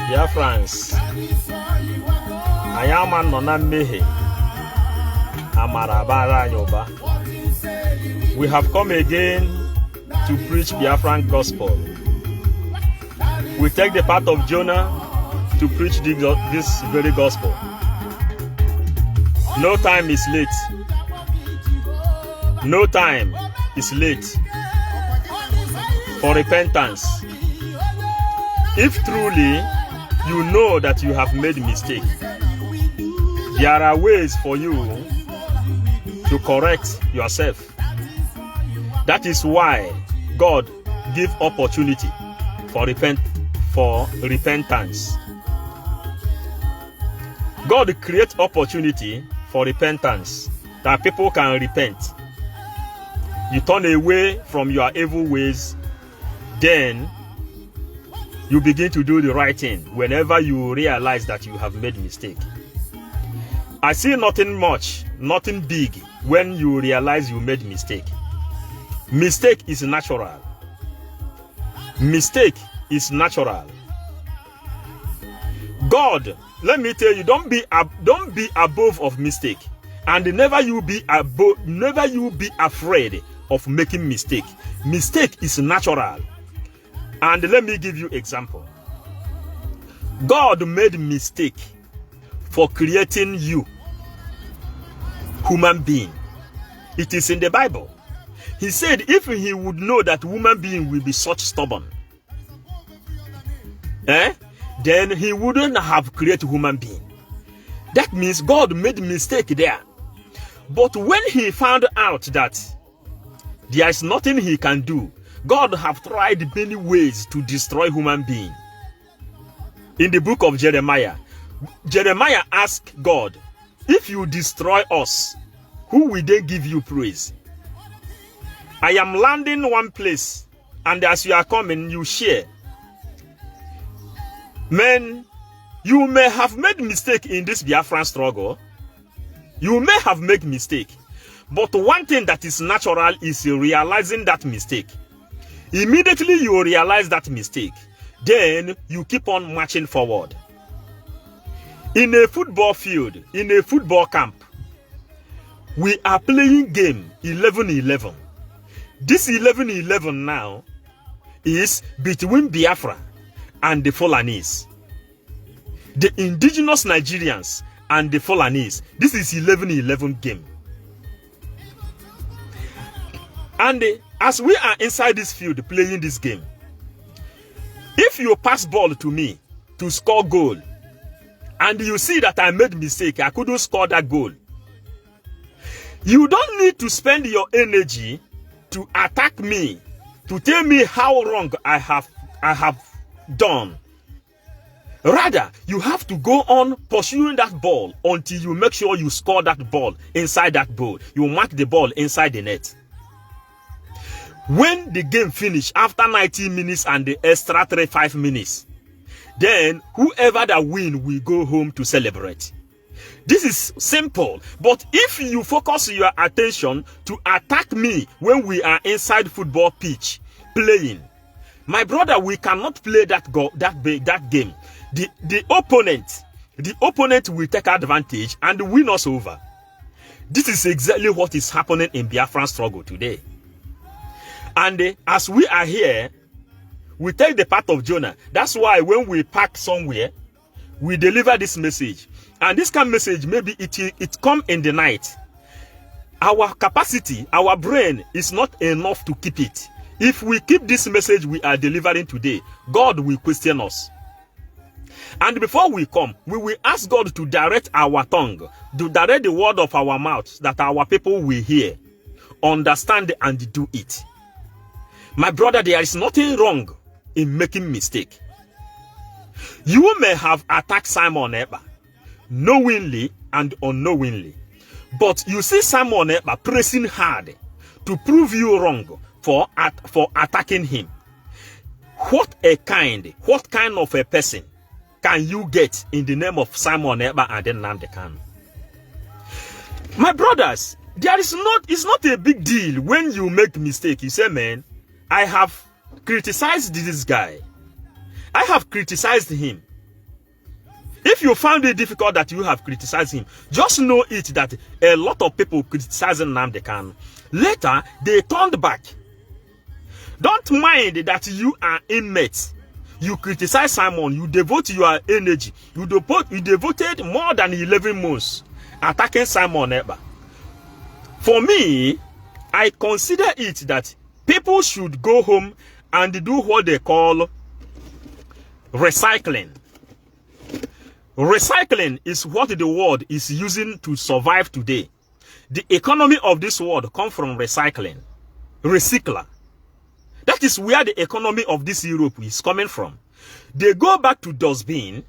Dear friends, I am an Nonambehe Amarabara Yoba. We have come again to preach Biafran gospel. We take the part of Jonah to preach this very gospel. No time is late. No time is late for repentance. If truly you know that you have made a mistake, there are ways for you to correct yourself. That is why God gives opportunity for repentance. God creates opportunity for repentance that people can repent. You turn away from your evil ways, then you begin to do the right thing whenever you realize that you have made a mistake. I see nothing much, nothing big when you realize you made a mistake. Mistake is natural. Mistake is natural. God, let me tell you, don't be above of mistake, and never you be afraid of making mistake. Mistake is natural. And let me give you example. God made mistake for creating you, human being. It is in the Bible. He said if he would know that human being will be such stubborn, then he wouldn't have created human being. That means God made mistake there. But when he found out that there is nothing he can do, God have tried many ways to destroy human being. In the book of Jeremiah, Jeremiah asked God, if you destroy us, who will then give you praise? I am landing one place, and as you are coming, you share. Man, you may have made mistake in this Biafran struggle. You may have made mistake. But one thing that is natural is realizing that mistake. Immediately you realize that mistake, then you keep on marching forward. In a football field, in a football camp, we are playing game 11-11. This 11-11 now is between Biafra and the Fulanese. The indigenous Nigerians and the Fulanese. This is 11-11 game. And as we are inside this field playing this game, if you pass ball to me to score goal, and you see that I made mistake, I couldn't score that goal, you don't need to spend your energy to attack me, to tell me how wrong I have done. Rather, you have to go on pursuing that ball until you make sure you score that ball inside that goal. You mark the ball inside the net. When the game finish after 90 minutes and the extra 5 minutes, then whoever that win will go home to celebrate. This is simple, but if you focus your attention to attack me when we are inside football pitch playing, my brother, we cannot play that game. The opponent will take advantage and win us over. This is exactly what is happening in Biafran struggle today. And as we are here, we take the part of Jonah. That's why when we park somewhere, we deliver this message. And this kind of message, maybe it come in the night. Our capacity, our brain is not enough to keep it. If we keep this message we are delivering today, God will question us. And before we come, we will ask God to direct our tongue, to direct the word of our mouth, that our people will hear, understand, and do it. My brother, there is nothing wrong in making mistake. You may have attacked Simon Ekpa knowingly and unknowingly, but you see Simon Ekpa pressing hard to prove you wrong for attacking him. What kind of a person can you get in the name of Simon Ekpa and then Nnamdi Kanu? My brothers, it's not a big deal when you make mistake. You say, man, I have criticized this guy. I have criticized him. If you found it difficult that you have criticized him, just know it that a lot of people criticizing Nnamdi Kanu. Later, they turned back. Don't mind that you are inmates. You criticize Simon, you devote your energy. You devoted more than 11 months attacking Simon Ekpa. For me, I consider it that people should go home and do what they call recycling. Recycling is what the world is using to survive today. The economy of this world comes from recycling. Recycler. That is where the economy of this Europe is coming from. They go back to dustbin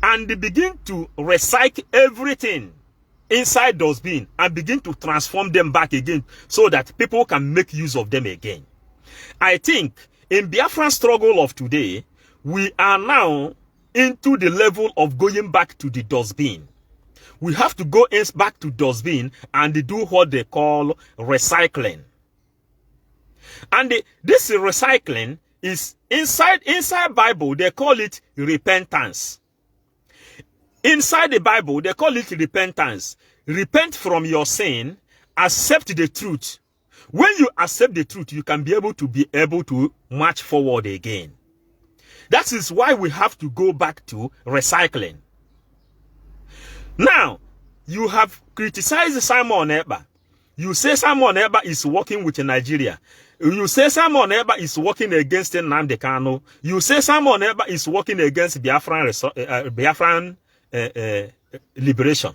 and they begin to recycle everything inside dustbin and begin to transform them back again so that people can make use of them again. I think in Biafran struggle of today, we are now into the level of going back to the dustbin. We have to go back to dustbin and do what they call recycling. And this recycling is inside Bible, they call it repentance. Inside the Bible, they call it repentance. Repent from your sin, accept the truth. When you accept the truth, you can be able to march forward again. That is why we have to go back to recycling. Now, you have criticized Simon Ekpa. You say Simon Ekpa is working with Nigeria. You say Simon Ekpa is working against Nnamdi Kanu. You say Simon Ekpa is working against Biafran liberation.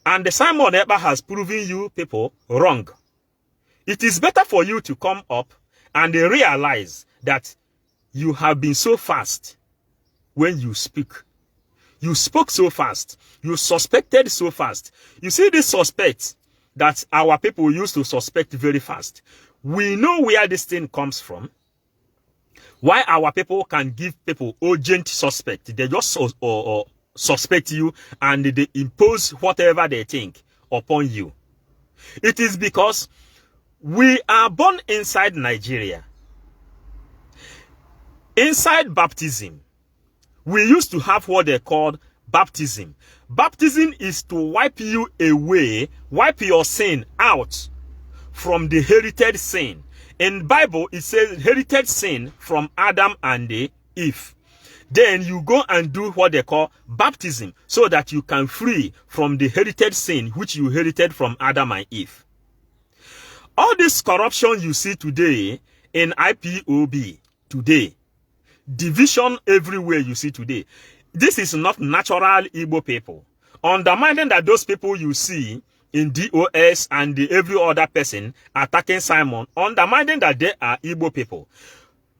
And Simon Ekpa has proven you people wrong. It is better for you to come up and realize that you have been so fast when you speak. You spoke so fast. You suspected so fast. You see this suspect that our people used to suspect very fast. We know where this thing comes from. Why our people can give people urgent suspect. They just suspect you and they impose whatever they think upon you. It is because we are born inside Nigeria. Inside baptism, we used to have what they called baptism. Baptism is to wipe you away, wipe your sin out from the heritage sin. In the Bible, it says heritage sin from Adam and Eve. Then you go and do what they call baptism so that you can free from the heritage sin which you inherited from Adam and Eve. All this corruption you see today in IPOB today, division everywhere you see today, this is not natural Igbo people. Undermining that those people you see in DOS and every other person attacking Simon, undermining that they are Igbo people.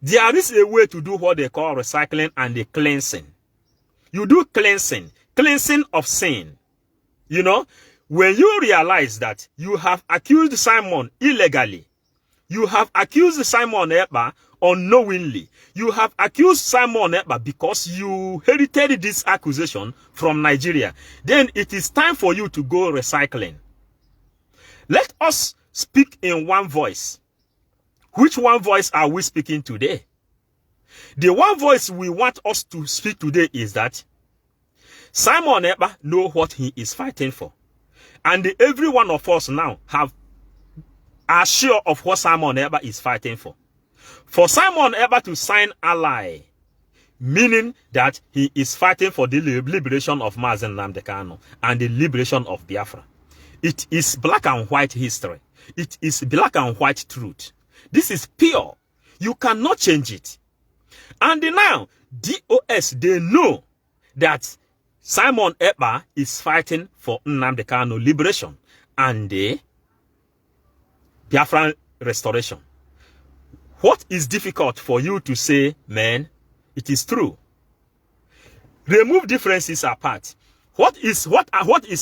There is a way to do what they call recycling and the cleansing. You do cleansing of sin. You know, when you realize that you have accused Simon illegally, you have accused Simon Ekpa unknowingly, you have accused Simon Ekpa because you inherited this accusation from Nigeria, then it is time for you to go recycling. Let us speak in one voice. Which one voice are we speaking today? The one voice we want us to speak today is that Simon Ekpa knows what he is fighting for. And every one of us now are sure of what Simon Ekpa is fighting for. For Simon Ekpa to sign ally, meaning that he is fighting for the liberation of Mazen Nnamdi Kanu and the liberation of Biafra. It is black and white history. It is black and white truth. This is pure. You cannot change it. And now, DOS, they know that Simon Ekpa is fighting for Nnamdi Kanu liberation and the Biafran restoration. What is difficult for you to say, man? It is true. Remove differences apart. What is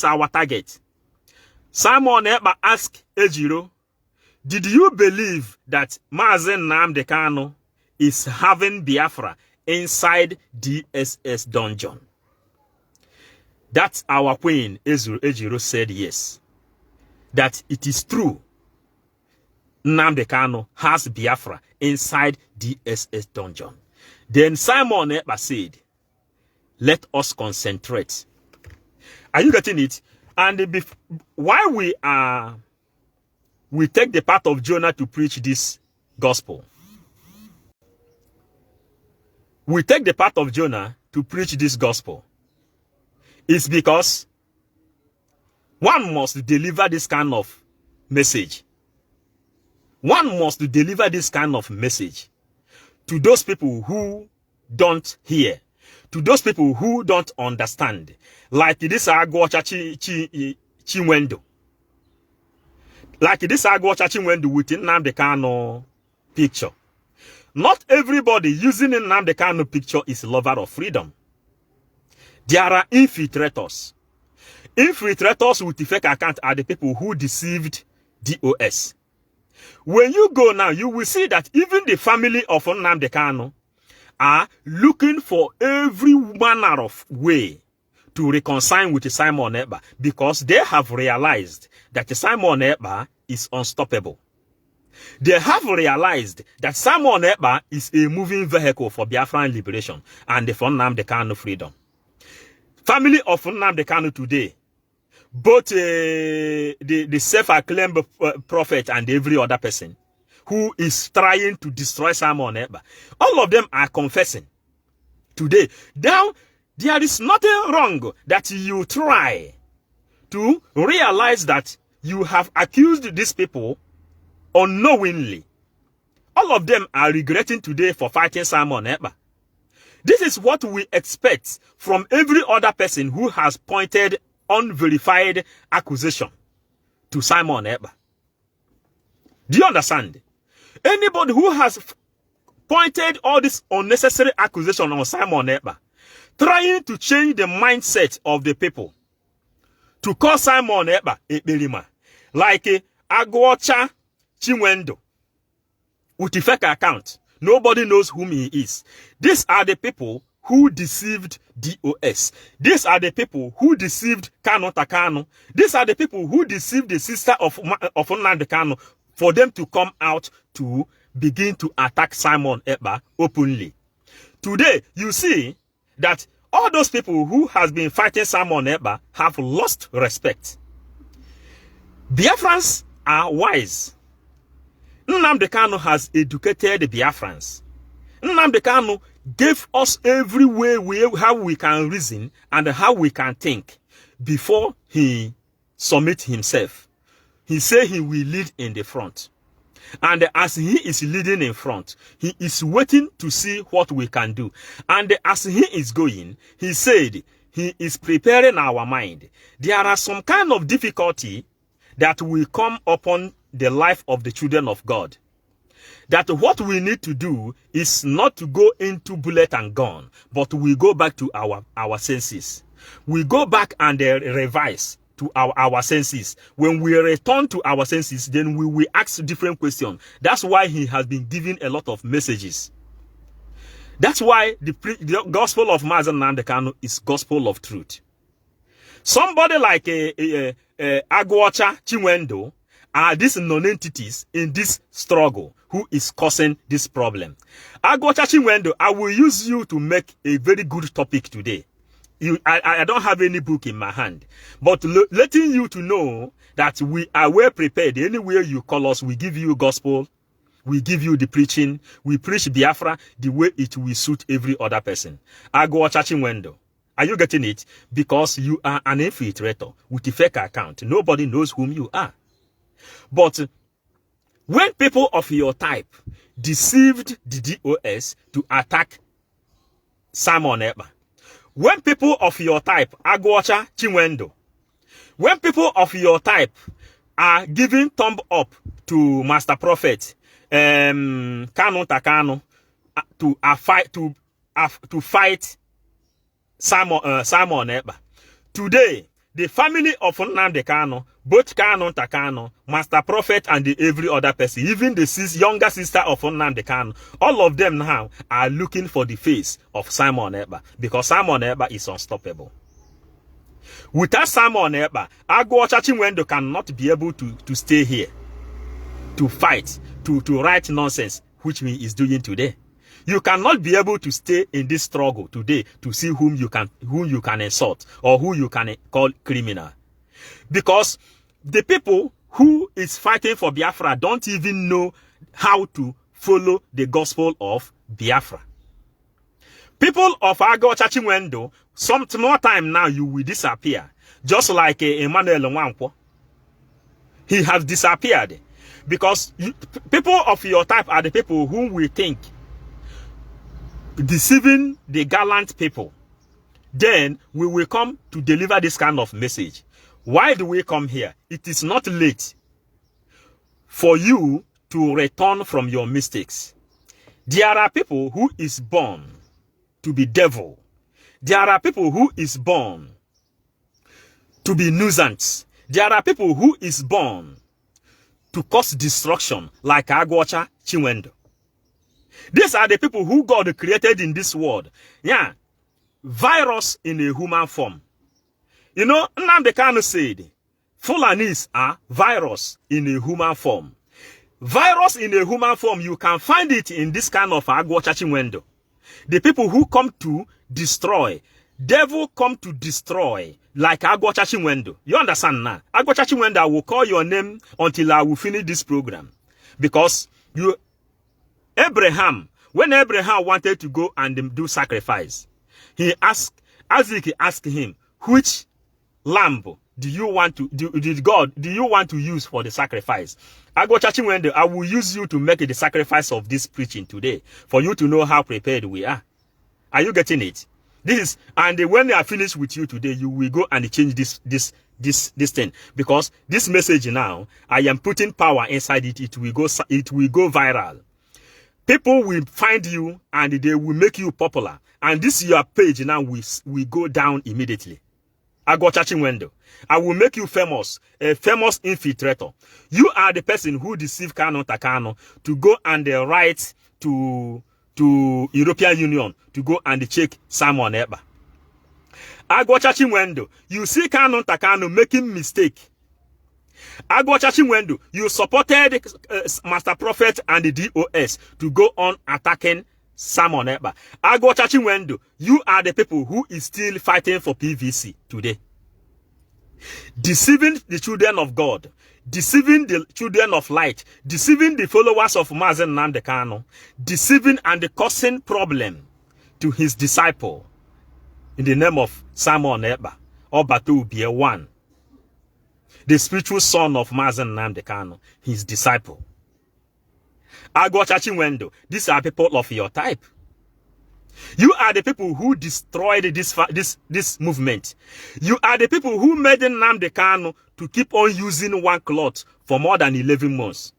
our target? Simon Ekpa asked Ejiro, did you believe that Mazen Nnamdi Kanu is having Biafra inside DSS dungeon? That's our queen, Ejiro said yes. That it is true. Nnamdi Kanu has Biafra inside DSS dungeon. Then Simon Ekpa said, let us concentrate. Are you getting it? And why we take the part of Jonah to preach this gospel. We take the part of Jonah to preach this gospel. It's because one must deliver this kind of message. One must deliver this kind of message to those people who don't hear, to those people who don't understand. Like this Agwacha Chinwendo. Like this Agwacha Chinwendo with Nnamdi Kanu picture. Not everybody using Nnamdi Kanu picture is a lover of freedom. There are infiltrators. Infiltrators with the fake account are the people who deceived DOS. When you go now, you will see that even the family of Nnamdi Kanu are looking for every manner of way to reconcile with Simon Ekpa, because they have realized that Simon Ekpa is unstoppable. They have realized that Simon Ekpa is a moving vehicle for Biafran liberation and for Nnamdi Kanu freedom. Family of Nnamdi Kanu today, both the self-acclaimed prophet and every other person who is trying to destroy Simon Ekpa, all of them are confessing today. Now, there is nothing wrong that you try to realize that you have accused these people unknowingly. All of them are regretting today for fighting Simon Ekpa. This is what we expect from every other person who has pointed unverified accusation to Simon Ekpa. Do you understand? Anybody who has pointed all this unnecessary accusation on Simon Ekpa, trying to change the mindset of the people, to call Simon Ekpa a Belima, like Agwacha Chinwendo, with a fake account. Nobody knows whom he is. These are the people who deceived DOS. These are the people who deceived Kanu Takano. These are the people who deceived the sister of Nnamdi Kanu for them to come out to begin to attack Simon Ekpa openly. Today, you see that all those people who has been fighting Simon Ekpa have lost respect. Biafrans are wise. Nnamdi Kanu has educated the Biafrans. Nnamdi Kanu gave us every way how we can reason and how we can think before he submit himself. He said he will lead in the front. And as he is leading in front, he is waiting to see what we can do. And as he is going, he said he is preparing our mind. There are some kind of difficulty that will come upon the life of the children of God. That what we need to do is not to go into bullet and gun, but we go back to our senses. We go back and revise to our senses. When we return to our senses, then we will ask different questions. That's why he has been giving a lot of messages. That's why the gospel of Mazen Nnamdi Kanu is gospel of truth. Somebody like Agwacha Chinwendo are these non-entities in this struggle who is causing this problem. Agwacha Chinwendo, I will use you to make a very good topic today. I don't have any book in my hand, but letting you to know that we are well prepared. Anywhere you call us, we give you gospel, we give you the preaching, we preach Biafra the way it will suit every other person. Agwacha Chinwendo, are you getting it? Because you are an infiltrator with a fake account. Nobody knows whom you are. But when people of your type deceived the DOS to attack Simon Ekpa, when people of your type, Agwacha Chinwendo, when people of your type are giving thumb up to Master Prophet Kanu Takano to fight Simon Ekpa, today the family of Nnamdi Kanu, both Kanu Takano, Master Prophet, and every other person, even the younger sister of Nnamdi Kanu, all of them now are looking for the face of Simon Ekpa, because Simon Ekpa is unstoppable. Without Simon Ekpa, Agwacha Chinwendo cannot be able to stay here, to fight, to write nonsense, which he is doing today. You cannot be able to stay in this struggle today to see whom you can insult or who you can call criminal. Because the people who is fighting for Biafra don't even know how to follow the gospel of Biafra. People of Ago Chachimwendo, some more time now you will disappear. Just like Emmanuel Nwankwo. He has disappeared. Because people of your type are the people whom we think deceiving the gallant people. Then we will come to deliver this kind of message. Why do we come here? It is not late for you to return from your mistakes. There are people who is born to be devil. There are people who is born to be nuisance. There are people who is born to cause destruction like Agwocha Chinwendo. These are the people who God created in this world. Yeah, virus in a human form. You know, Nnamdi Kanu said, Fulanis are virus in a human form. Virus in a human form, you can find it in this kind of Agwocha Chinwendo. The people who come to destroy, devil come to destroy, like Agwocha Chinwendo. You understand now? Agwocha Chinwendo, I will call your name until I will finish this program. Because Abraham, when Abraham wanted to go and do sacrifice, he asked, Isaac asked him, which lamb do you want to use for the sacrifice? Agwocha Chinwendo, I will use you to make the sacrifice of this preaching today, for you to know how prepared we are. Are you getting it? And when I finish with you today, you will go and change this thing, because this message now, I am putting power inside it. It will go viral. People will find you and they will make you popular, and this your page now will go down immediately. Agwocha Chinwendo, I will make you famous, a famous infiltrator. You are the person who deceived Kanu Takano to go and write to European Union to go and check Simon Ekpa. Agwocha Chinwendo, you see Kanu Takano making mistake. Agwocha Chinwendo, you supported Master Prophet and the DOS to go on attacking Simon Ekpa. Agwocha Chinwendo, you are the people who is still fighting for PVC today. Deceiving the children of God, deceiving the children of light, deceiving the followers of Mazen Nnamdi Kanu, deceiving and causing problem to his disciple in the name of Simon Ekpa, or Batu Ubie one, the spiritual son of Mazen Nnamdi Kanu, his disciple. Agwocha Chinwendo, these are people of your type. You are the people who destroyed this movement. You are the people who made Nnamdi Kanu to keep on using one cloth for more than 11 months.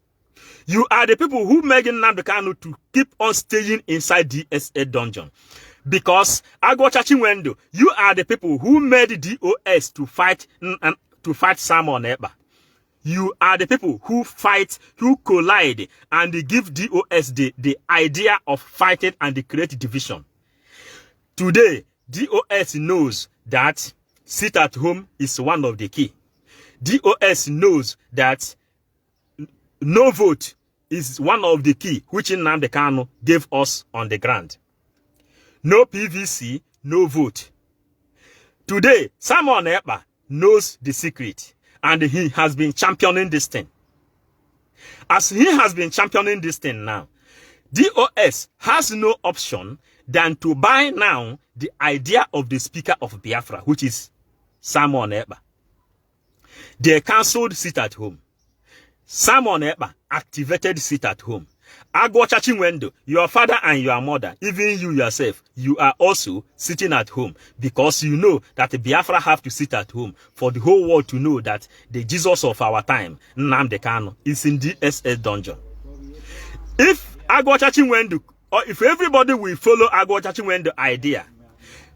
You are the people who made Nnamdi Kanu to keep on staying inside the DSA dungeon. Because Agwocha Chinwendo, you are the people who made DOS to fight Simon Ekpa. You are the people who fight, who collide, and give DOS the idea of fighting and create division. Today, DOS knows that sit at home is one of the key. DOS knows that no vote is one of the key, which Nnamdi Kanu gave us on the ground. No PVC, no vote. Today, Simon Ekpa knows the secret. And he has been championing this thing. As he has been championing this thing now, DOS has no option than to buy now the idea of the speaker of Biafra, which is Simon Ekpa. They cancelled sit at home. Simon Ekpa activated sit at home. Agwocha Chinwendo, your father and your mother, even you yourself, you are also sitting at home, because you know that the Biafra have to sit at home for the whole world to know that the Jesus of our time, Nnamdi Kanu, is in the DSS dungeon. If Agwocha Chinwendo, or if everybody will follow Agwocha Chinwendo idea,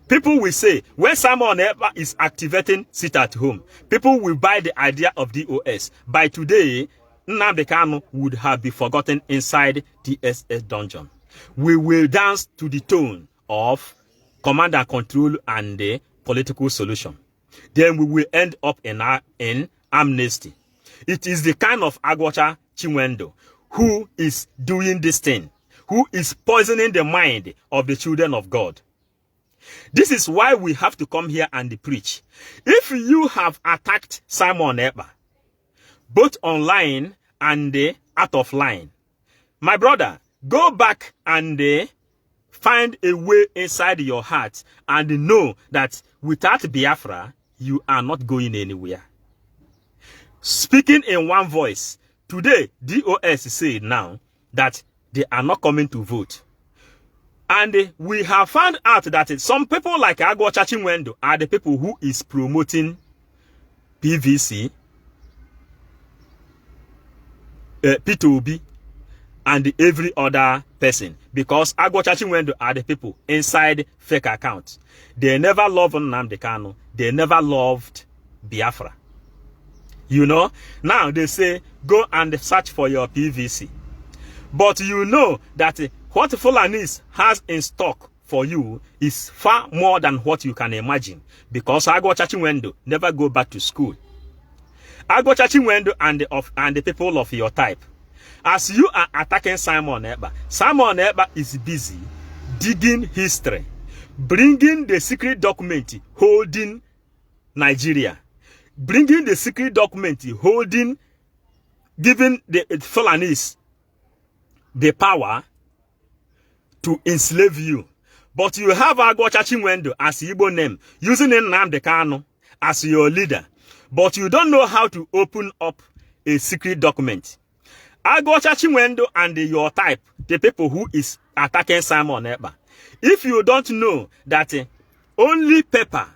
people will say, when Simon Ekpa is activating sit at home, people will buy the idea of DOS. By today, Nnamdi Kanu would have been forgotten inside the DSS dungeon. We will dance to the tone of command and control and the political solution. Then we will end up in amnesty. It is the kind of Agwocha Chinwendo who is doing this thing, who is poisoning the mind of the children of God. This is why we have to come here and preach. If you have attacked Simon Ekpa, both online and out of line, my brother, go back and find a way inside your heart and know that without Biafra, you are not going anywhere. Speaking in one voice, today, DOS said now that they are not coming to vote. And we have found out that some people like Agwo Chachimwendo are the people who is promoting PVC, P2B, and every other person. Because Agwo Chachimwendo are the people inside fake accounts. They never loved Nnamdi Kanu. They never loved Biafra. You know? Now they say, go and search for your PVC. But you know that what Fulanis has in stock for you is far more than what you can imagine. Because Agwo Chachimwendo never go back to school. Agwo Chachimwendo and the people of your type. As you are attacking Simon Ekpa is busy digging history, bringing the secret document holding Nigeria, bringing the secret document holding, giving the Fulanis the power to enslave you. But you have Agwo Chachimwendo as Igbo name, using Nnamdi Kanu as your leader. But you don't know how to open up a secret document. Agwo Chachimwendo and your type, the people who is attacking Simon Ekpa. If you don't know that only paper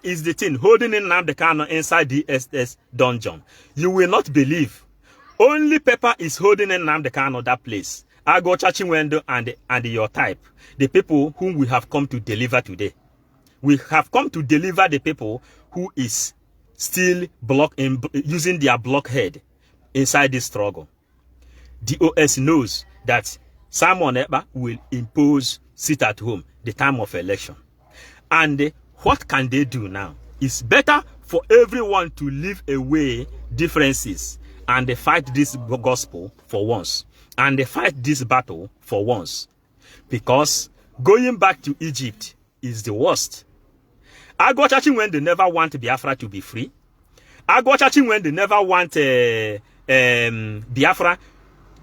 is the thing holding Nnamdi Kanu inside the SS dungeon, you will not believe. Only paper is holding Nnamdi Kanu that place. Agwo Chachimwendo and your type, the people whom we have come to deliver today. We have come to deliver the people who is still using their blockhead inside this struggle. DOS knows that Simon Ekpa will impose sit at home the time of election. And what can they do now? It's better for everyone to leave away differences and fight this gospel for once. And fight this battle for once. Because going back to Egypt is the worst. Agwo Chachimwendo never want Biafra to be free. Agwo Chachimwendo never want Biafra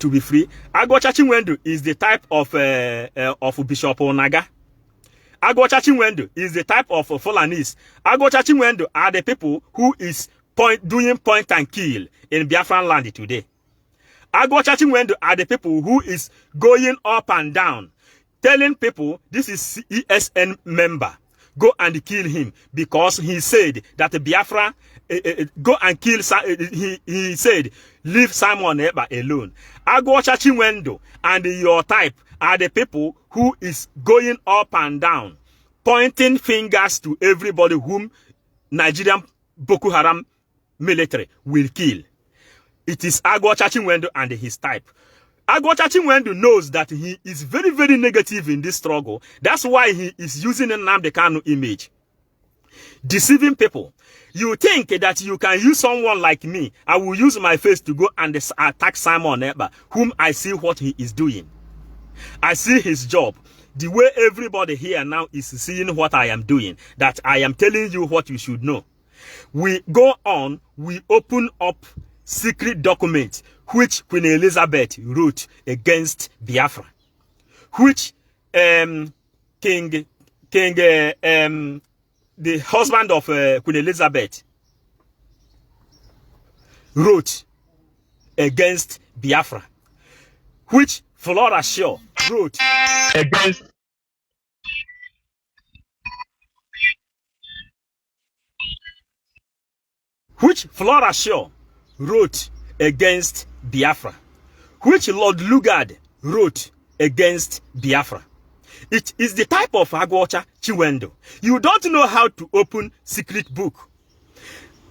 to be free. Agwo Chachimwendo is the type of Bishop Onaga. Agwo Chachimwendo is the type of Fulanis. Agwo Chachimwendo are the people who is doing point and kill in Biafran land today. Agwo Chachimwendo are the people who is going up and down, telling people this is ESN member. Go and kill him because he said that Biafra go and kill. He said leave Simon Ekpa alone. Agwo Chachimwendo and your type are the people who is going up and down, pointing fingers to everybody whom Nigerian Boko Haram military will kill. It is Agwo Chachimwendo and his type. Agwo Chachimwendo knows that he is very, very negative in this struggle. That's why he is using a Nnamdi Kanu image. Deceiving people. You think that you can use someone like me. I will use my face to go and attack Simon Ekpa, whom I see what he is doing. I see his job. The way everybody here now is seeing what I am doing. That I am telling you what you should know. We go on, we open up secret document which Queen Elizabeth wrote against Biafra, which the husband of Queen Elizabeth wrote against Biafra, which Flora Shaw wrote against Biafra, which Lord Lugard wrote against Biafra. It is the type of Agwo Chachimwendo. You don't know how to open secret book.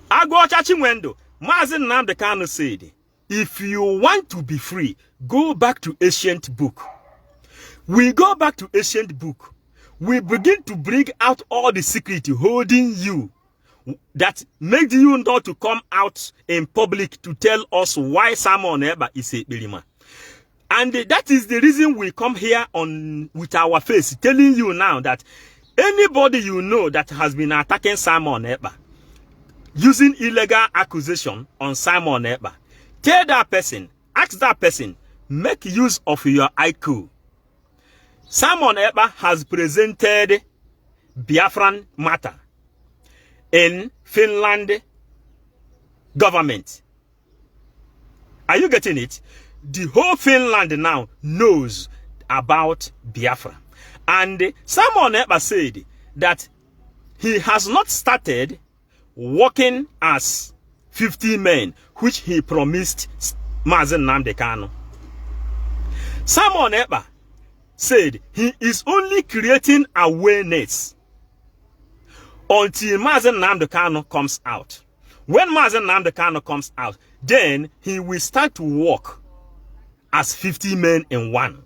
Agwo Chachimwendo, Mazi Nnamdi Kanu said, if you want to be free, go back to ancient book. We go back to ancient book. We begin to bring out all the secret holding you, that made you not to come out in public to tell us why Simon Ekpa is a Bilima. And that is the reason we come here on with our face, telling you now that anybody you know that has been attacking Simon Ekpa, using illegal accusation on Simon Ekpa, tell that person, ask that person, make use of your IQ. Simon Ekpa has presented Biafran matter in Finland government. Are you getting it? The whole Finland now knows about Biafra. And Simon Ekpa said that he has not started working as 50 men, which he promised Mazen Nnamdi Kanu. Simon Ekpa said he is only creating awareness until Mazen Nnamdi Kanu comes out. When Mazen Nnamdi Kanu comes out, then he will start to work as 50 men in one.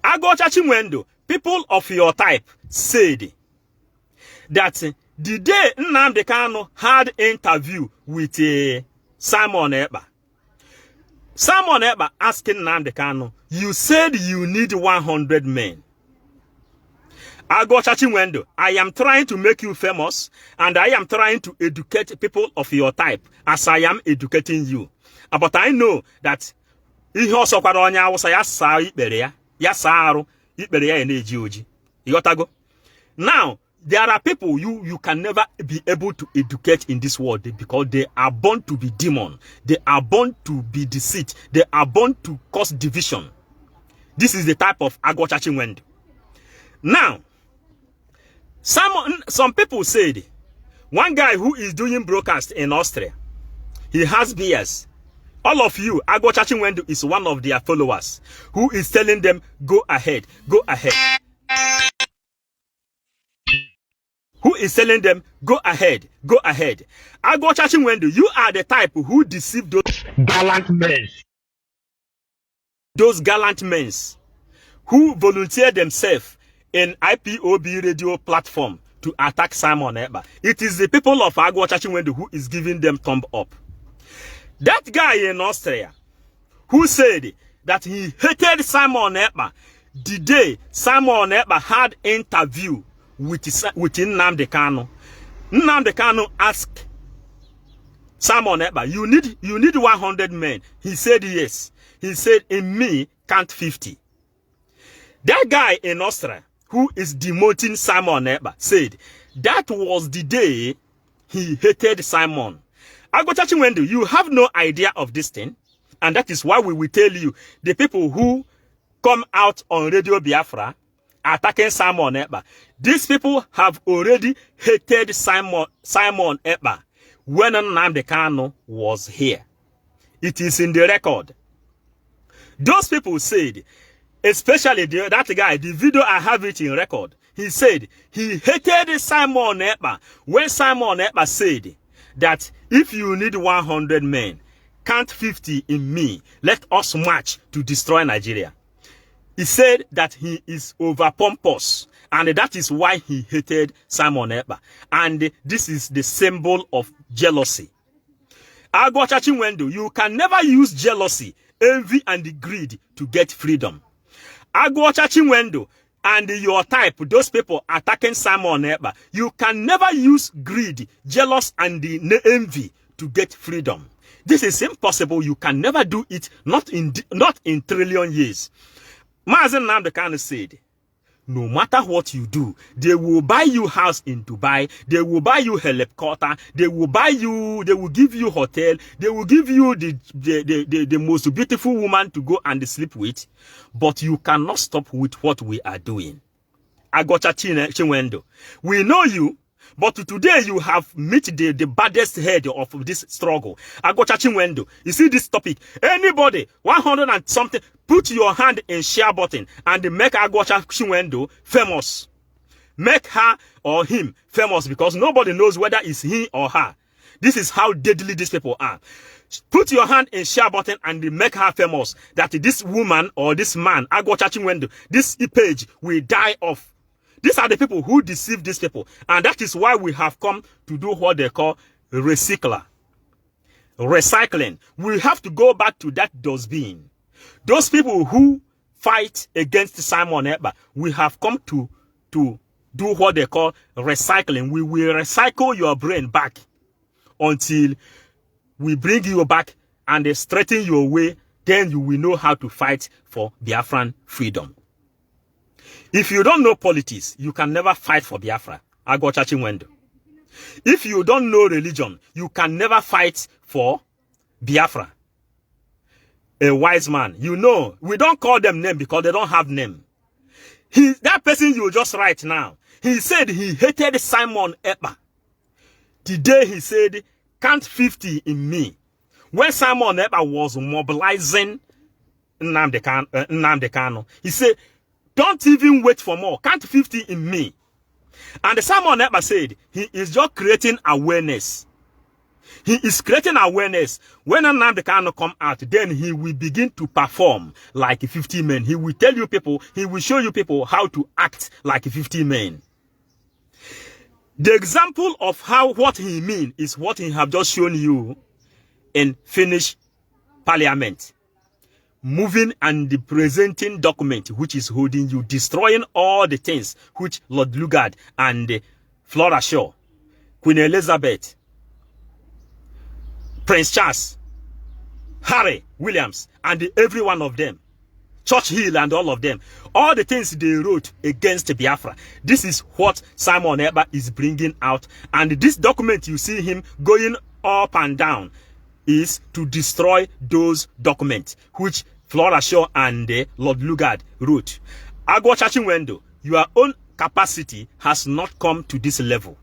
Agochachimwendo, people of your type said that the day Nnamdi Kanu had interview with Simon Ekpa, Simon Ekpa asking Nnamdi Kanu, you said you need 100 men. Agochachimwendo, I am trying to make you famous, and I am trying to educate people of your type as I am educating you. But I know that now there are people you can never be able to educate in this world because they are born to be demon. They are born to be deceit. They are born to cause division. This is the type of Agochachimwendo. Now, some people said, one guy who is doing broadcast in Austria, he has BS. All of you, Agochachimwendo is one of their followers who is telling them, go ahead, go ahead. Who is telling them, go ahead, go ahead. Agochachimwendo, you are the type who deceive those gallant men. Those gallant men who volunteer themselves in IPOB radio platform to attack Simon Ekpa. It is the people of Agochachimwendo who is giving them thumb up. That guy in Austria who said that he hated Simon Ekpa the day Simon Ekpa had interview with Nnamdi Kanu. Nnamdi Kanu asked Simon Ekpa, you need 100 men. He said yes. He said, in me, count 50. That guy in Austria who is demoting Simon Ekpa said that was the day he hated Simon. Agochachimwendo, you have no idea of this thing, and that is why we will tell you the people who come out on Radio Biafra attacking Simon Ekpa. These people have already hated Simon Ekpa when Nnamdi Kanu was here. It is in the record. Those people said, especially that guy, the video I have it in record. He said he hated Simon Ekpa when Simon Ekpa said that if you need 100 men, count 50 in me. Let us march to destroy Nigeria. He said that he is over pompous, and that is why he hated Simon Ekpa. And this is the symbol of jealousy. Agochachimwendo, you can never use jealousy, envy, and greed to get freedom. Agochachimwendo and your type, those people attacking Simon Ekpa, you can never use greed, jealous, and envy to get freedom. This is impossible. You can never do it, not in trillion years. Mazen Nnamdi Kanu said, no matter what you do, they will buy you house in Dubai, they will buy you helicopter, they will give you hotel, they will give you the most beautiful woman to go and sleep with, but you cannot stop with what we are doing. Agochachimwendo, we know you, but today you have met the baddest head of this struggle. Agochachimwendo, you see this topic, anybody, 100 and something, put your hand in share button and make Agochachimwendo famous. Make her or him famous, because nobody knows whether it's he or her. This is how deadly these people are. Put your hand in share button and make her famous, that this woman or this man, Agochachimwendo, this page will die off. These are the people who deceive these people. And that is why we have come to do what they call recycling. We have to go back to that dustbin. Those people who fight against Simon Ekpa, we have come to do what they call recycling. We will recycle your brain back until we bring you back and straighten your way. Then you will know how to fight for Biafran freedom. If you don't know politics, you can never fight for Biafra. Agbochachi. If you don't know religion, you can never fight for Biafra. A wise man, you know, we don't call them name because they don't have name. That person you just write now, he said he hated Simon Ekpa. The day he said, count 50 in me. When Simon Ekpa was mobilizing Nnamdi Kanu, he said, don't even wait for more. Count 50 in me. And Simon Ekpa said, he is just creating awareness. He is creating awareness. When Nnamdi Kanu come out, then he will begin to perform like 50 men. He will tell you people, he will show you people how to act like 50 men. The example of what he means is what he have just shown you in Finnish parliament. Moving and presenting document which is holding you, destroying all the things which Lord Lugard and Flora Shaw, Queen Elizabeth, Prince Charles, Harry Williams, and every one of them, Churchill and all of them, all the things they wrote against Biafra. This is what Simon Ekpa is bringing out. And this document you see him going up and down is to destroy those documents which Flora Shaw and Lord Lugard wrote. Agbochachi Wendo, your own capacity has not come to this level.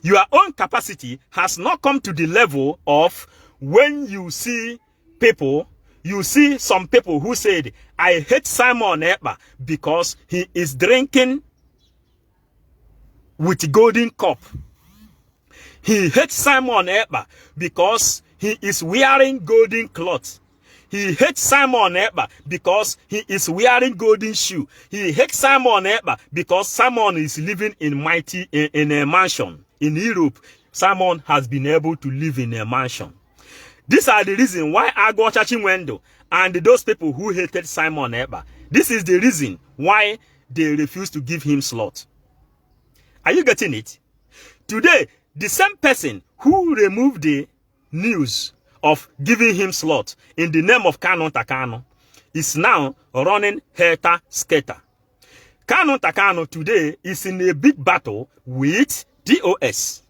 Your own capacity has not come to the level of when you see people, you see some people who said, I hate Simon Ekpa because he is drinking with golden cup. He hates Simon Ekpa because he is wearing golden cloth. He hates Simon Ekpa because he is wearing golden shoe. He hates Simon Ekpa because Simon is living in a mansion. In Europe, Simon has been able to live in a mansion. These are the reason why Agbochachi Wendo and those people who hated Simon Ekpa, this is the reason why they refuse to give him slot. Are you getting it? Today, the same person who removed the news of giving him slot in the name of Kanu Takano is now running Helter Skelter. Kanu Takano today is in a big battle with DOS.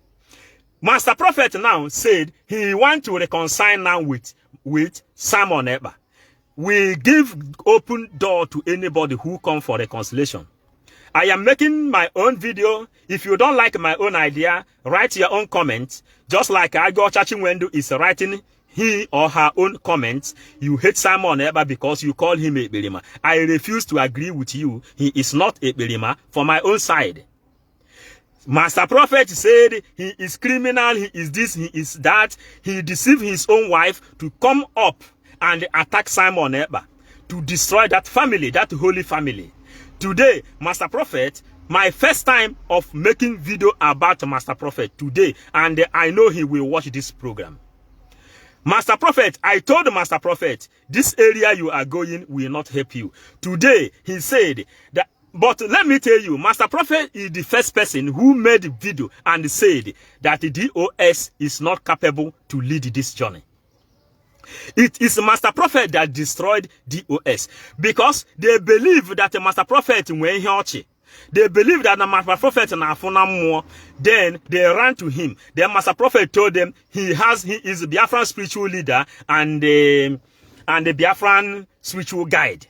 Master Prophet now said he wants to reconcile now with Simon Ekpa. We give open door to anybody who come for reconciliation. I am making my own video. If you don't like my own idea, write your own comments. Just like Agbochachi Wendo is writing he or her own comments. You hate Simon Ekpa because you call him a Belima. I refuse to agree with you. He is not a Belima for my own side. Master Prophet said he is criminal, he is this, he is that. He deceived his own wife to come up and attack Simon Ekpa, to destroy that family, that holy family. Today, Master Prophet, my first time of making video about Master Prophet today, and I know he will watch this program. Master Prophet, I told Master Prophet, this area you are going will not help you. Today, he said that, but let me tell you, Master Prophet is the first person who made a video and said that the DOS is not capable to lead this journey. It is Master Prophet that destroyed DOS because they believe that the Master Prophet when he they believe that the Master Prophet na more. Then they ran to him. Then Master Prophet told them he is a Biafran spiritual leader and the Biafran spiritual guide.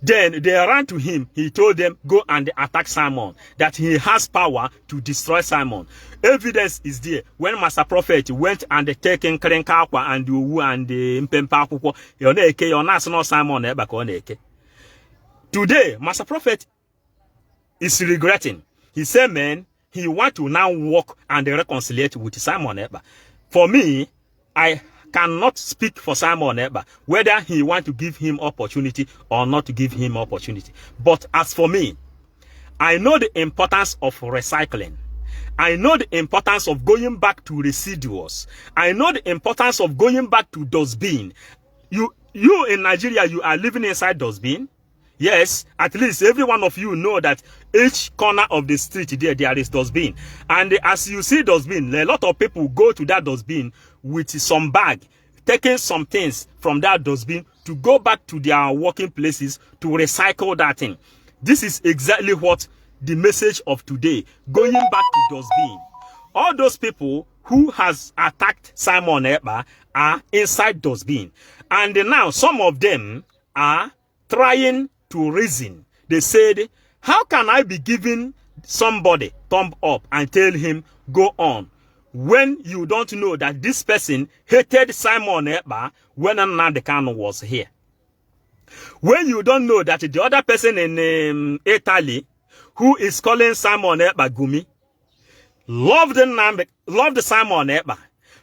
Then they ran to him. He told them, go and attack Simon, that he has power to destroy Simon. Evidence is there. When Master Prophet went and taken Krenkakwa and Uwu and Mpempa, your national Simon Ekpa. Today, Master Prophet is regretting. He said, man, he want to now walk and reconcile with Simon Ekpa. For me, I cannot speak for Simon Ekpa, whether he want to give him opportunity or not to give him opportunity. But as for me, I know the importance of recycling. I know the importance of going back to residuals. I know the importance of going back to dustbin. You in Nigeria, you are living inside dustbin. Yes, at least every one of you know that each corner of the street there is dustbin. And as you see dustbin, a lot of people go to that dustbin with some bag, taking some things from that dustbin to go back to their working places to recycle that thing. This is exactly what the message of today, going back to dustbin. All those people who has attacked Simon Ekpa are inside dustbin. And now some of them are trying to reason. They said, how can I be giving somebody thumb up and tell him go on, when you don't know that this person hated Simon Ekpa when Nnamdi Kanu was here? When you don't know that the other person in Italy who is calling Simon Ekpa Gumi loved Simon Ekpa,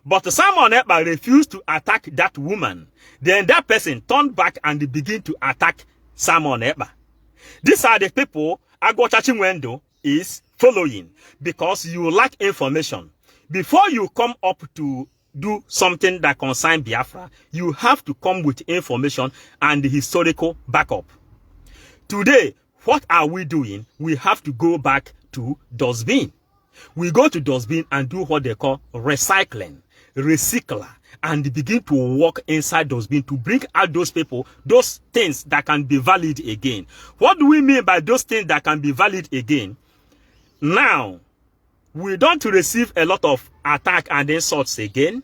but Simon Ekpa refused to attack that woman. Then that person turned back and began to attack Simon Ekpa. These are the people Agbocha Chinwendu is following, because you lack information. Before you come up to do something that concerns Biafra, you have to come with information and the historical backup. Today, what are we doing? We have to go back to dustbin. We go to dustbin and do what they call recycling, recycler, and begin to walk inside dustbin to bring out those people, those things that can be valid again. What do we mean by those things that can be valid again? Now, we don't receive a lot of attack and insults again.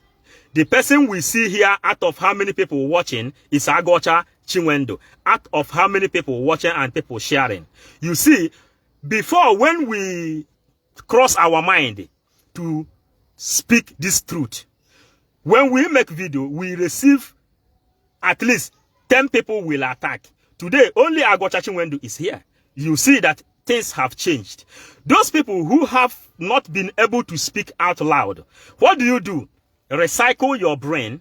The person we see here, out of how many people watching, is Agbocha Chinwendu. Out of how many people watching and people sharing. You see, before, when we cross our mind to speak this truth, when we make video, we receive at least 10 people will attack. Today, only Agbocha Chinwendu is here. You see that things have changed. Those people who have not been able to speak out loud, what do? Recycle your brain,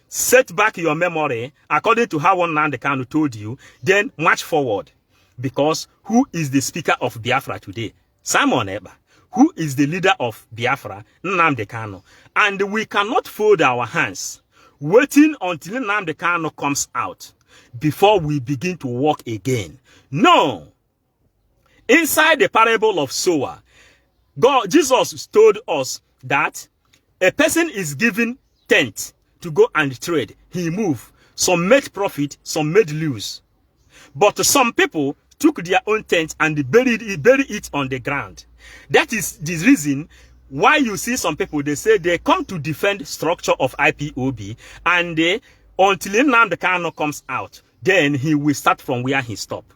set back your memory according to how Nnamdi Kanu told you, then march forward. Because who is the speaker of Biafra today? Simon Ekpa. Who is the leader of Biafra? Nnamdi Kanu. And we cannot fold our hands, waiting until Nnamdi Kanu comes out before we begin to walk again. No. Inside the parable of sower, Jesus told us that a person is given tent to go and trade. He moved. Some made profit, some made lose. But some people took their own tent and buried it on the ground. That is the reason why you see some people, they say they come to defend structure of IPOB, and until Nnamdi Kanu comes out, then he will start from where he stopped.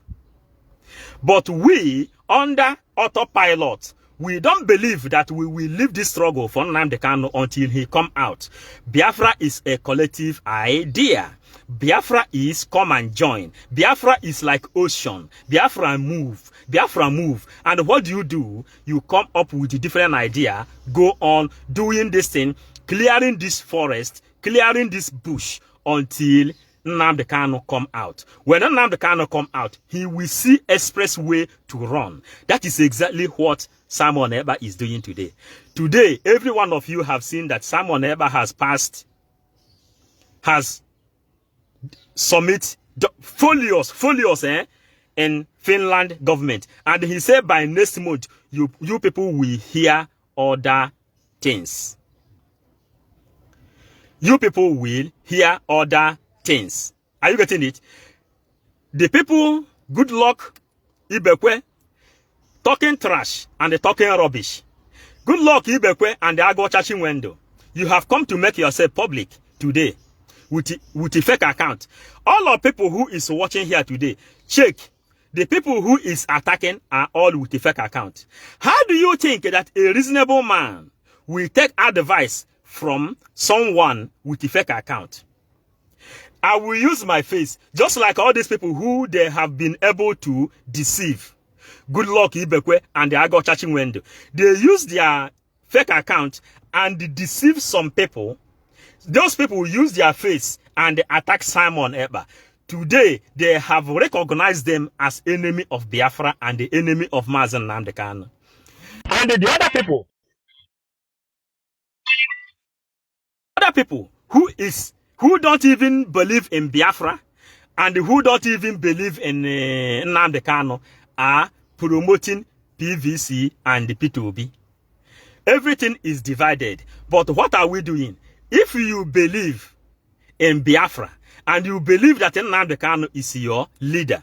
But we, under autopilot, we don't believe that we will leave this struggle for Nnamdi Kanu until he come out. Biafra is a collective idea. Biafra is come and join. Biafra is like ocean. Biafra move. Biafra move. And what do? You come up with a different idea, go on doing this thing, clearing this forest, clearing this bush until Nnamdi Kanu come out. When Nnamdi Kanu come out, he will see expressway to run. That is exactly what Simon Ekpa is doing today. Today, every one of you have seen that Simon Ekpa has submit folios in Finland government. And he said by next month, you people will hear other things. You people will hear other things. Are you getting it? The people, good luck, Ibekwe, talking trash and talking rubbish. Good luck, Ibekwe and the Agbocha Chinwendu. You have come to make yourself public today with a fake account. All of people who is watching here today, check. The people who is attacking are all with a fake account. How do you think that a reasonable man will take advice from someone with a fake account? I will use my face, just like all these people who they have been able to deceive. Good luck, Ibekwe and the Agbocha Chinwendu. They use their fake account and deceive some people. Those people use their face and attack Simon Ekpa. Today, they have recognized them as enemy of Biafra and the enemy of Mazen Nnamdi Kanu. And the other people who don't even believe in Biafra and who don't even believe in Nnamdi Kanu are promoting PVC and the P2B. Everything is divided. But what are we doing? If you believe in Biafra and you believe that Nnamdi Kanu is your leader,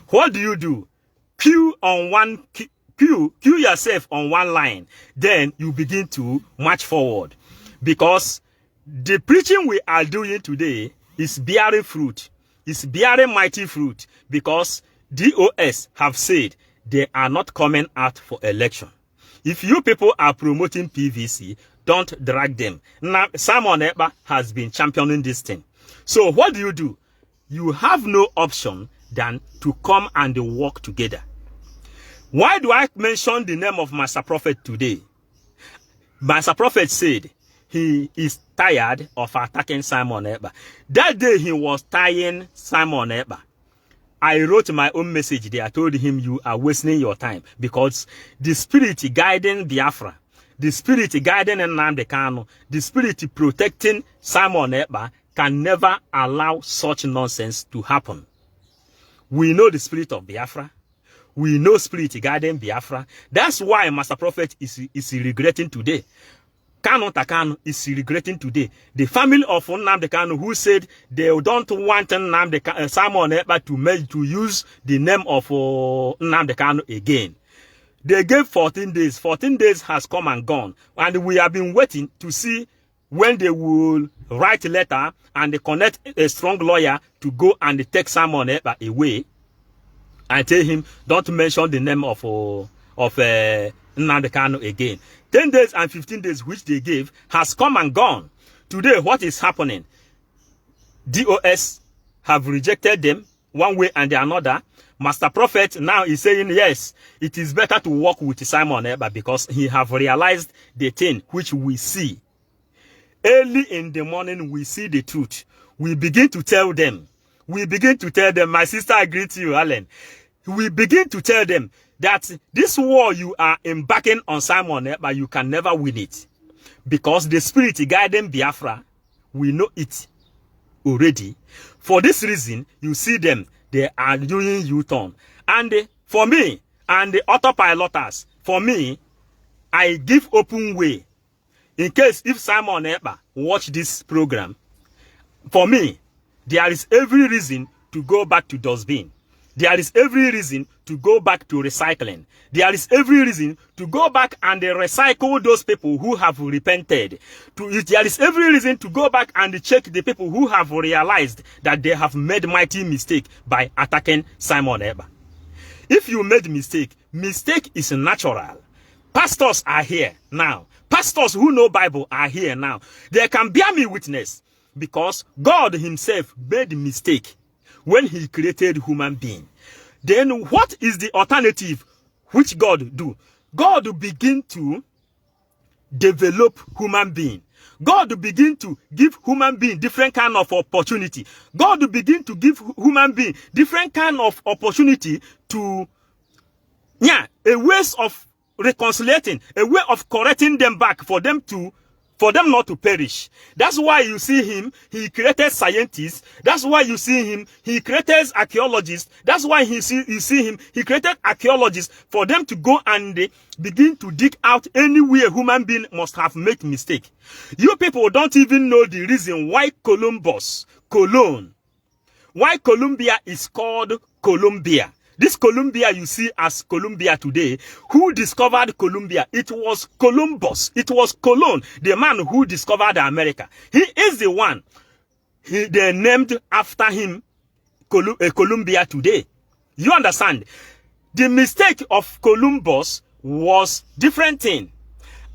what do? Queue yourself on one line. Then you begin to march forward. Because the preaching we are doing today is bearing fruit. It's bearing mighty fruit. Because DOS have said they are not coming out for election. If you people are promoting PVC, don't drag them. Now, Simon Ekpa has been championing this thing. So what do? You have no option than to come and work together. Why do I mention the name of Master Prophet today? Master Prophet said he is tired of attacking Simon Ekpa. That day he was tying Simon Ekpa. I wrote my own message there. I told him you are wasting your time because the spirit guiding Biafra, the spirit guiding Nnamdi Kanu, the spirit protecting Simon Ekpa can never allow such nonsense to happen. We know the spirit of Biafra. We know spirit guiding Biafra. That's why Master Prophet is regretting today. Kanu is regretting today. The family of Nnamdi Kanu who said they don't want Simon Ekpa to use the name of Nnamdi Kanu again. They gave 14 days. 14 days has come and gone. And we have been waiting to see when they will write a letter and connect a strong lawyer to go and take Simon Ekpa away and tell him don't mention the name of Nnamdi Kanu again. 10 days and 15 days which they gave has come and gone. Today, what is happening? DOS have rejected them one way and the another. Master Prophet now is saying, yes, it is better to work with Simon Ekpa because he have realized the thing which we see. Early in the morning, we see the truth. We begin to tell them. My sister, I greet you, Alan. We begin to tell them that this war you are embarking on Simon Ekpa, you can never win it. Because the spirit guiding Biafra, we know it already. For this reason, you see them, they are doing U-turn. And for me, and the autopiloters, for me, I give open way. In case if Simon Ekpa watch this program, for me, there is every reason to go back to dustbin. There is every reason to go back to recycling. There is every reason to go back and recycle those people who have repented. There is every reason to go back and check the people who have realized that they have made mighty mistake by attacking Simon Ekpa. If you made mistake is natural. Pastors are here now. Pastors who know Bible are here now. They can bear me witness because God himself made mistake when he created human being. Then what is the alternative which God do? God begin to develop human being. God begin to give human being different kind of opportunity. God begin to give human being different kind of opportunity to, a ways of reconciliating, a way of correcting them back for them not to perish. That's why you see him, he created scientists. That's why you see him, he created archaeologists. That's why you see him, he created archaeologists for them to go and begin to dig out anywhere human being must have made mistake. You people don't even know the reason why why Colombia is called Colombia. This Colombia you see as Colombia today, who discovered Colombia? It was Columbus. It was Colon, the man who discovered America. He is the one. They named after him Colombia today. You understand? The mistake of Columbus was different thing.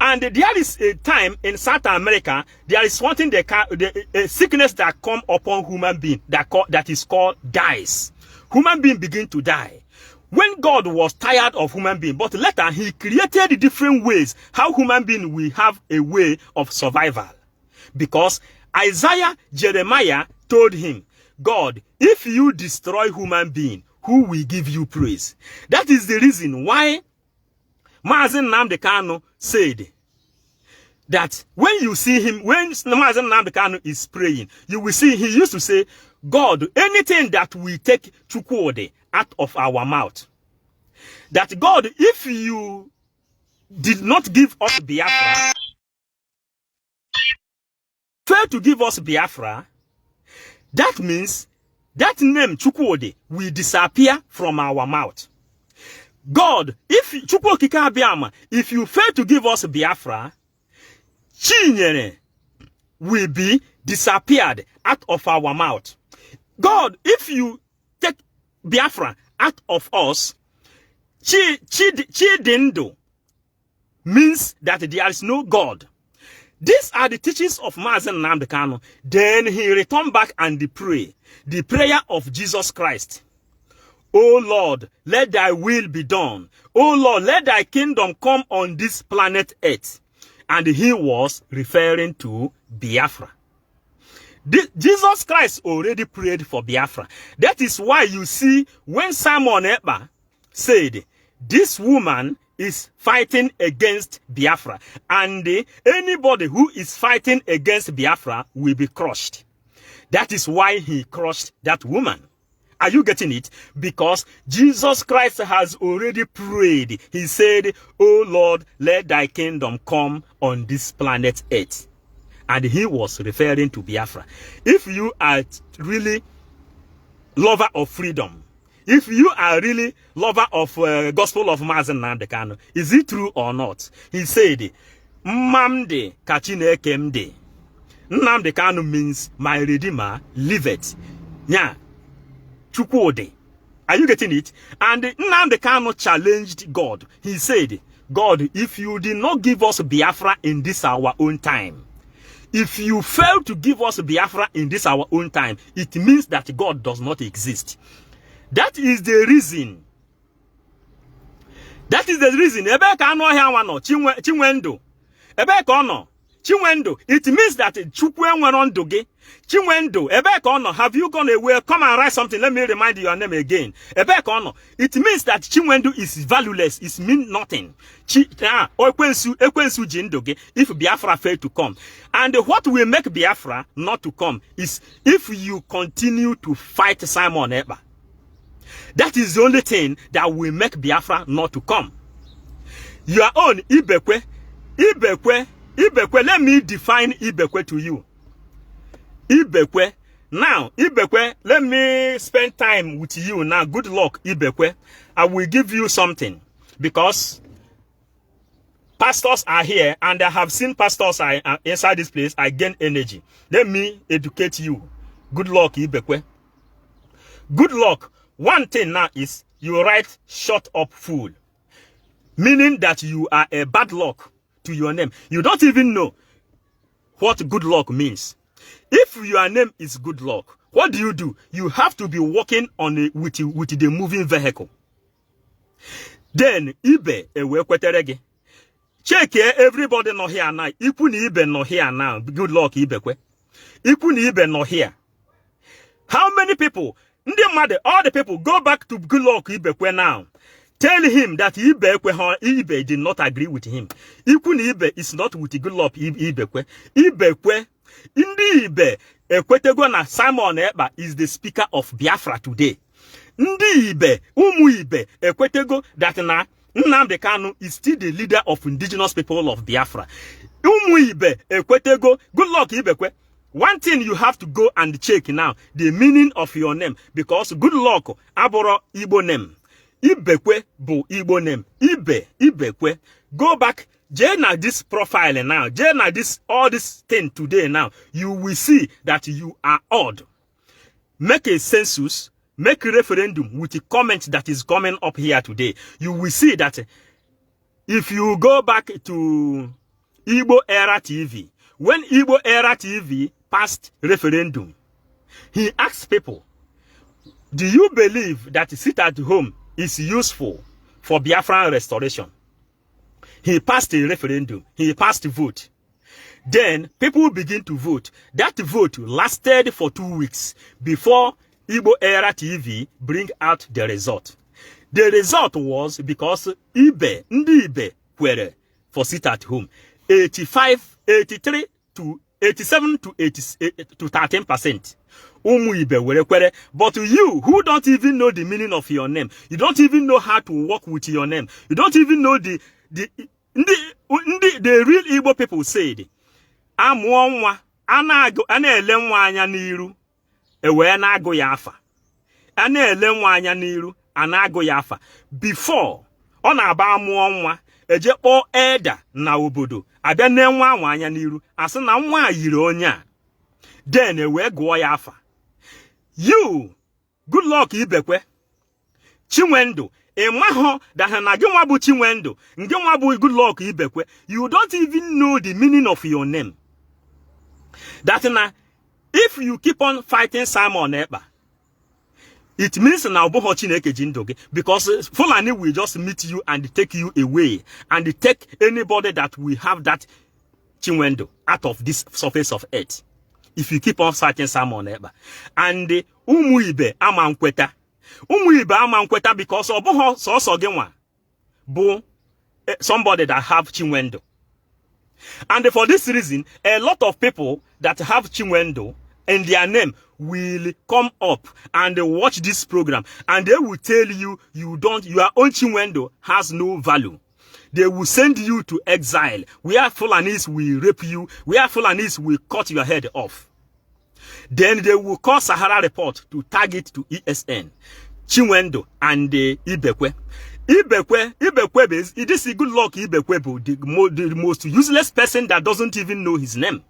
And there is a time in South America, there is one thing a sickness that come upon human being that is called dies. Human being begin to die. When God was tired of human being, but later he created different ways how human being will have a way of survival. Because Isaiah, Jeremiah told him, God, if you destroy human being, who will give you praise? That is the reason why Mazen Nnamdi Kanu said, that when you see him, when Mazen Nnamdi Kanu is praying, you will see he used to say, God, anything that we take Chukwuode out of our mouth, that God, if you did not give us Biafra, fail to give us Biafra, that means that name Chukwuode will disappear from our mouth. God, if Chukwuokike Abiama, if you fail to give us Biafra, Chinyere will be disappeared out of our mouth. God, if you take Biafra out of us, Chidendo means that there is no God. These are the teachings of Mazen Nnamdi Kanu. Then he returned back and pray the prayer of Jesus Christ. Oh Lord, let thy will be done. Oh Lord, let thy kingdom come on this planet Earth. And he was referring to Biafra. Jesus Christ already prayed for Biafra. That is why you see when Simon Ekpa said, this woman is fighting against Biafra, and anybody who is fighting against Biafra will be crushed. That is why he crushed that woman. Are you getting it? Because Jesus Christ has already prayed. He said, oh Lord, let thy kingdom come on this planet Earth. And he was referring to Biafra. If you are really lover of freedom, if you are really lover of gospel of Mazen Nnamdi Kanu, is it true or not? He said, Mamde Kachineke mde. Nnamdi Kanu means my redeemer liveth. Yeah. Chukwuode. Are you getting it? And Nnamdi Kanu challenged God. He said, God, if you did not give us Biafra in this our own time, if you fail to give us Biafra in this our own time, it means that God does not exist. That is the reason. That is the reason. Chinwendo. Chinwendo. It means that Chukwenwerondoge. Chinwendo. Have you gone away? Come and write something. Let me remind you your name again. It means that Chinwendo is valueless. It means nothing. If Biafra failed to come. And what will make Biafra not to come is if you continue to fight Simon Ekpa. That is the only thing that will make Biafra not to come. Your own Ibekwe. Let me define Ibekwe to you. Ibekwe. Now, Ibekwe, let me spend time with you now. Good luck, Ibekwe. I will give you something. Because pastors are here and I have seen pastors are inside this place. I gain energy. Let me educate you. Good luck, Ibekwe. Good luck. One thing now is you write shut up fool. Meaning that you are a bad luck to your name. You don't even know what good luck means. If your name is good luck, what do? You have to be working on with the moving vehicle. Then Ibe ewe kweterege. Check here, everybody not here now. Iku ni Ibe not here now. Good luck Ibekwe. Iku ni Ibe not here. How many people? All the people go back to good luck Ibekwe now. Tell him that Ibe did not agree with him. Ikuni Ibe is not with good luck Ibekwe. Ibekwe, Ndi Ibe, Ekwetego na Simon Ekpa is the speaker of Biafra today. Ndi Ibe, Umu Ibe, Ekwetego that na Nnamdi Kanu is still the leader of indigenous people of Biafra. Umu Ibe, Ekwetego, good luck Ibekwe. One thing you have to go and check now, the meaning of your name. Because good luck, Aboro Igbo name. Ibekwe bu Igbo name. Ibekwe. Go back, Jena this profile now. Jena this, all this thing today now. You will see that you are odd. Make a census, make a referendum with the comment that is coming up here today. You will see that if you go back to Igbo Era TV, when Igbo Era TV passed referendum, he asked people, do you believe that sit at home is useful for Biafran restoration? He passed a referendum. He passed a vote. Then people begin to vote. That vote lasted for 2 weeks before Igbo Era TV bring out the result. The result was because Ndi Ibe were for sit at home. 85, 83 to 87 to 80 to 13%. But you who don't even know the meaning of your name, you don't even know how to work with your name, you don't even know the real Igbo people said, Amwa anago ana-ele nwa anya n'iru ewe na-agụ ya afa. Ana-ele nwa anya n'iru ana-agụ ya afa. Before ọ na-aba amụọ nwa eje kpọọ eda na obodo abịa ne nwa anwa anya n'iru asị na nwa yiri onye a, then ewe gụọ ya afa. You good luck Ibekwe Chinwendu Emaho that na gị nwa bụ Chinwendu nke nwa bụ good luck Ibekwe. You don't even know the meaning of your name. That na if you keep on fighting Simon Ekpa, it means now because Fulani will just meet you and take you away and take anybody that will have that Chinwendu out of this surface of earth. If you keep on fighting Simon Ekpa. And Umuibe Amankweta. Umuibe Amankweta because Oboho so genwa bo somebody that have Chinwendu. And for this reason, a lot of people that have Chinwendu in their name will come up and watch this program, and they will tell you your own Chinwendu has no value. They will send you to exile, where Fulanis will rape you, where Fulanis will cut your head off. Then they will call Sahara Report to tag it to ESN, Chinwendu and Ibekwe. Ibekwe is, it is a good luck Ibekwe, the most useless person that doesn't even know his name.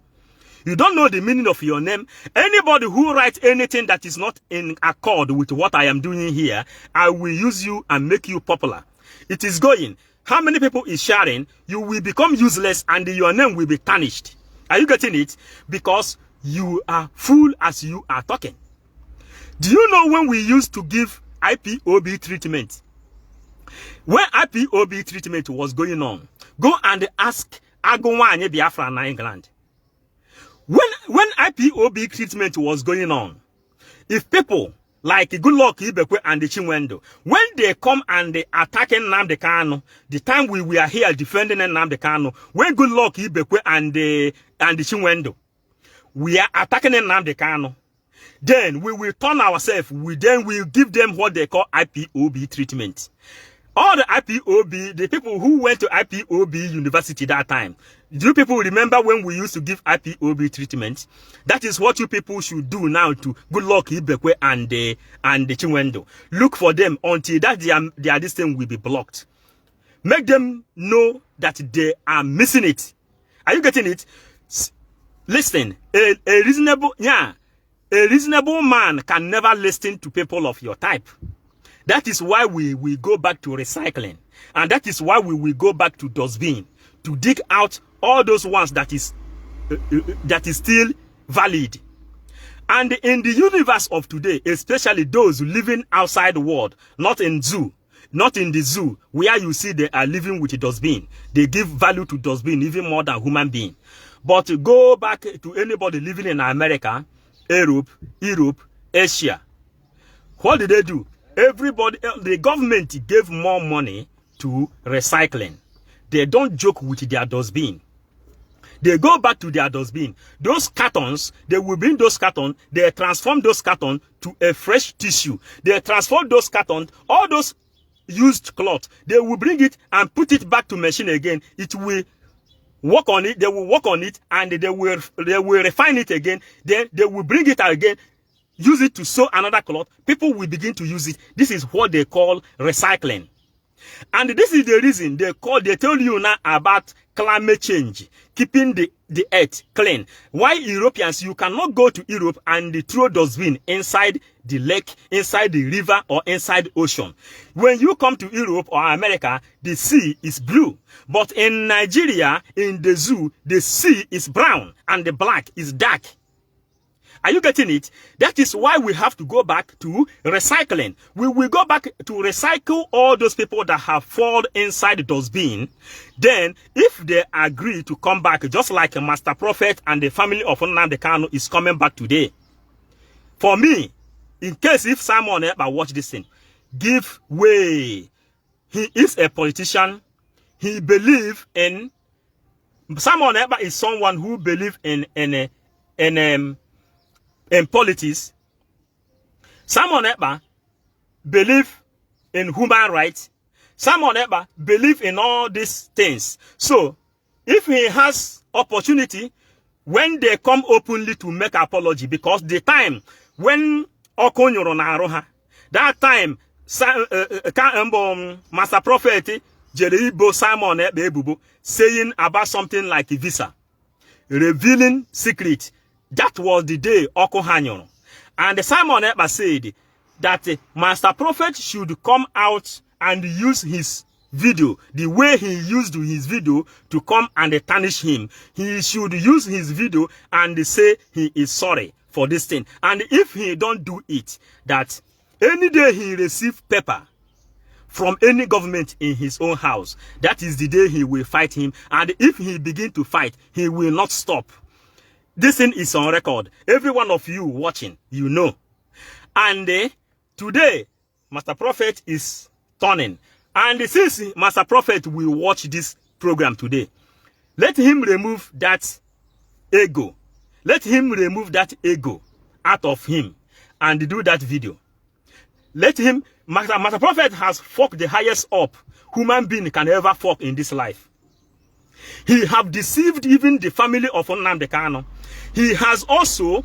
You don't know the meaning of your name. Anybody who writes anything that is not in accord with what I am doing here, I will use you and make you popular. It is going. How many people is sharing? You will become useless and your name will be tarnished. Are you getting it? Because you are fool as you are talking. Do you know when we used to give IPOB treatment? When IPOB treatment was going on, go and ask Agowanye Biafra in England. When IPOB treatment was going on, if people like Goodluck Ibekwe and the Chinwendu, when they come and they attacking Nnamdi Kanu, the time we were here defending Nnamdi Kanu, when Goodluck Ibekwe and the Chinwendu, we are attacking Nnamdi Kanu, then we will turn ourselves, then we will give them what they call IPOB treatment. All the IPOB, the people who went to IPOB university that time, do you people remember when we used to give IPOB treatment? That is what you people should do now to Goodluck Ibekwe and the Chinwendu. Look for them until that their this thing will be blocked. Make them know that they are missing it. Are you getting it? Listen, a reasonable man can never listen to people of your type. That is why we go back to recycling. And that is why we will go back to dustbin to dig out all those ones that is still valid. And in the universe of today, especially those living outside the world, not in the zoo, where you see they are living with a dustbin. They give value to dustbin even more than human being. But go back to anybody living in America, Europe, Asia. What did they do? Everybody, the government gave more money to recycling. They don't joke with their dustbin. They go back to their dustbin. Those cartons, they will bring those cartons, they transform those cartons to a fresh tissue. They transform those cartons, all those used cloth, they will bring it and put it back to machine again. It will work on it, they will work on it, and they will refine it again. Then they will bring it again, use it to sew another cloth. People will begin to use it. This is what they call recycling. And this is the reason they tell you now about climate change, keeping the earth clean. Why Europeans, you cannot go to Europe and throw dustbin inside the lake, inside the river, or inside the ocean. When you come to Europe or America, the sea is blue. But in Nigeria, in the zoo, the sea is brown and the black is dark. Are you getting it? That is why we have to go back to recycling. We will go back to recycle all those people that have fallen inside the dustbin. Then, if they agree to come back, just like a Master Prophet and the family of Nnamdi Kanu is coming back today. For me, in case if Simon ever watch this thing, give way. He is a politician. He believes in Simon Ekpa is someone who believes in politics. Simon Ekpa believes in human rights. Simon Ekpa believes in all these things. So, if he has opportunity, when they come openly to make apology, because the time when Okonyoro na Aroha, that time, Master Prophet Jeribo Simon Ekpa Ebubo saying about something like a visa, revealing secret. That was the day Okohanyoro. And Simon Ekpa said that Master Prophet should come out and use his video the way he used his video to come and tarnish him. He should use his video and say he is sorry for this thing. And if he don't do it, that any day he receive paper from any government in his own house, that is the day he will fight him. And if he begin to fight, he will not stop. This thing is on record. Every one of you watching, you know. And today, Master Prophet is turning. And since Master Prophet will watch this program today, let him remove that ego. Let him remove that ego out of him and do that video. Let him, Master Prophet has fucked the highest up human being can ever fuck in this life. He have deceived even the family of Nnamdi Kanu. He has also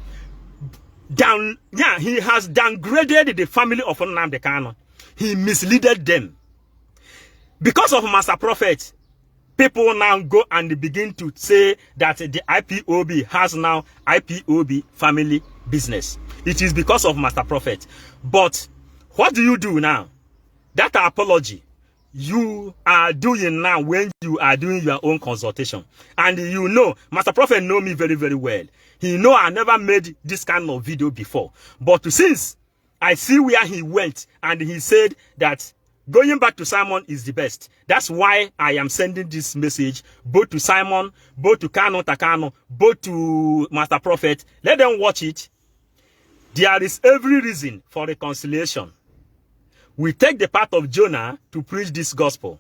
he has downgraded the family of Nnamdi Kanu. He misleaded them. Because of Master Prophet, people now go and begin to say that the IPOB has now IPOB family business. It is because of Master Prophet. But what do you do now? That apology you are doing now when you are doing your own consultation. And you know, Master Prophet know me very, very well. He know I never made this kind of video before. But since I see where he went and he said that going back to Simon is the best. That's why I am sending this message both to Simon, both to Kanu Takano, both to Master Prophet. Let them watch it. There is every reason for reconciliation. We take the part of Jonah to preach this gospel.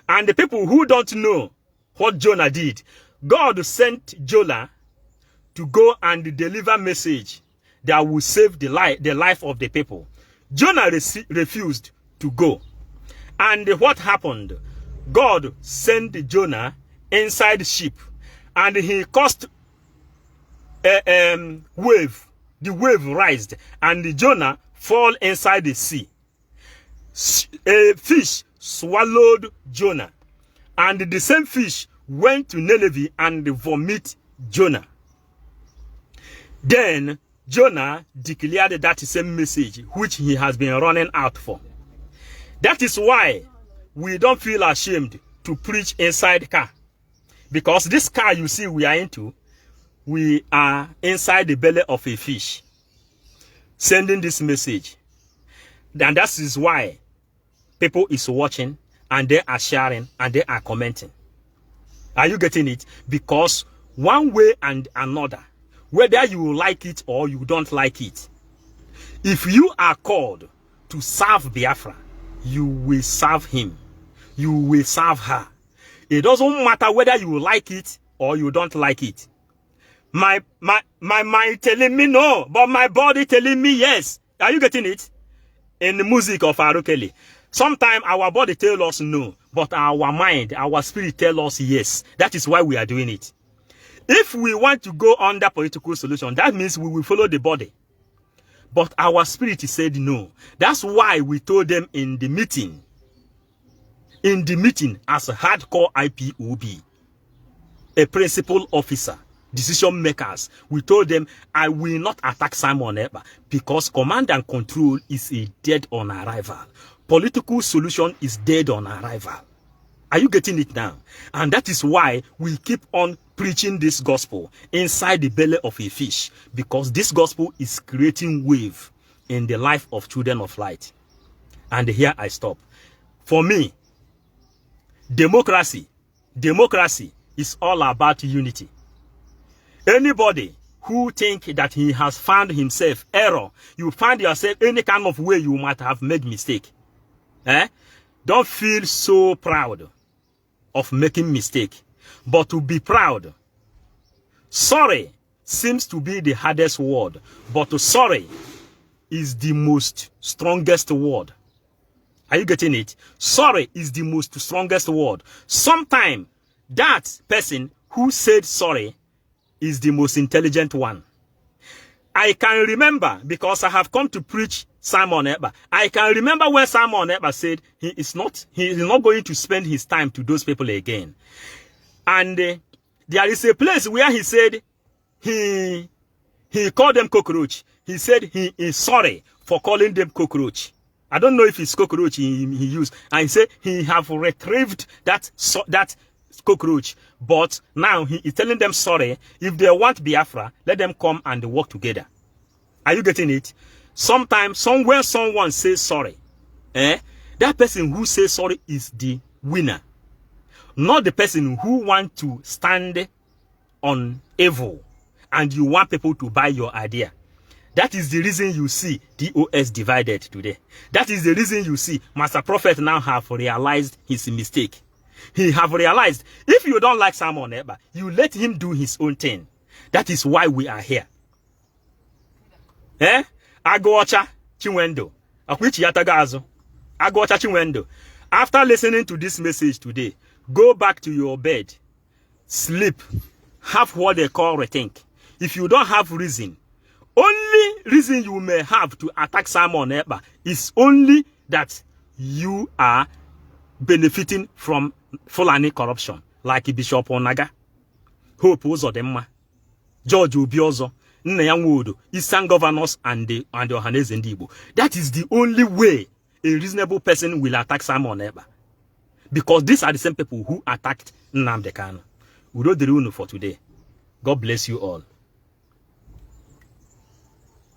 And the people who don't know what Jonah did, God sent Jonah to go and deliver message that will save the life of the people. Jonah refused to go. And what happened? God sent Jonah inside the ship, and he caused a wave. The wave rised, and Jonah fall inside the sea. A fish swallowed Jonah, and the same fish went to Nineveh and vomit Jonah. Then Jonah declared that same message which he has been running out for. That is why we don't feel ashamed to preach inside the car. Because this car you see we are into, we are inside the belly of a fish, sending this message. And that is why people is watching, and they are sharing, and they are commenting. Are you getting it? Because one way and another, whether you like it or you don't like it, if you are called to serve Biafra, you will serve him. You will serve her. It doesn't matter whether you like it or you don't like it. My mind telling me no, but my body telling me yes. Are you getting it? In the music of Arukeli, sometimes our body tells us no, but our mind, our spirit tells us yes. That is why we are doing it. If we want to go under political solution, that means we will follow the body. But our spirit said no. That's why we told them in the meeting as a hardcore IPOB, a principal officer, decision makers, we told them, I will not attack Simon Ekpa because command and control is a dead on arrival. Political solution is dead on arrival. Are you getting it now? And that is why we keep on preaching this gospel inside the belly of a fish, because this gospel is creating wave in the life of children of light. And here I stop. For me, democracy is all about unity. Anybody who think that he has found himself error, you find yourself any kind of way you might have made mistake. Don't feel so proud of making mistake. but to be proud. Sorry seems to be the hardest word, but sorry is the most strongest word. Are you getting it? Sorry is the most strongest word. Sometimes that person who said sorry is the most intelligent one. I can remember, because I have come to preach Simon Ekpa. I can remember when Simon Ekpa said he is not going to spend his time to those people again. And there is a place where he said he called them cockroach. He said he is sorry for calling them cockroach. I don't know if it's cockroach he used. And he said he have retrieved that cockroach. But now he is telling them sorry. If they want Biafra, let them come and work together. Are you getting it? Sometimes, when someone says sorry, that person who says sorry is the winner. Not the person who want to stand on evil and you want people to buy your idea. That is the reason you see DOS divided today. That is the reason you see Master Prophet now have realized his mistake. He have realized, if you don't like Simon Ekpa, you let him do his own thing. That is why we are here. Agwacha Chinwendo. Akwichi Yatagazo. Agwacha Chinwendo. After listening to this message today, go back to your bed, sleep, have what they call rethink. If you don't have reason, only reason you may have to attack Simon Ekpa is only that you are benefiting from Fulani corruption, like Bishop Onaga, Hope Uzodemma, George Ubiozo, Nneyanwodo, Eastern governors, and the Ohaneze Ndibo. That is the only way a reasonable person will attack Simon Ekpa. Because these are the same people who attacked Nnamdi Kanu. We wrote the rule for today. God bless you all.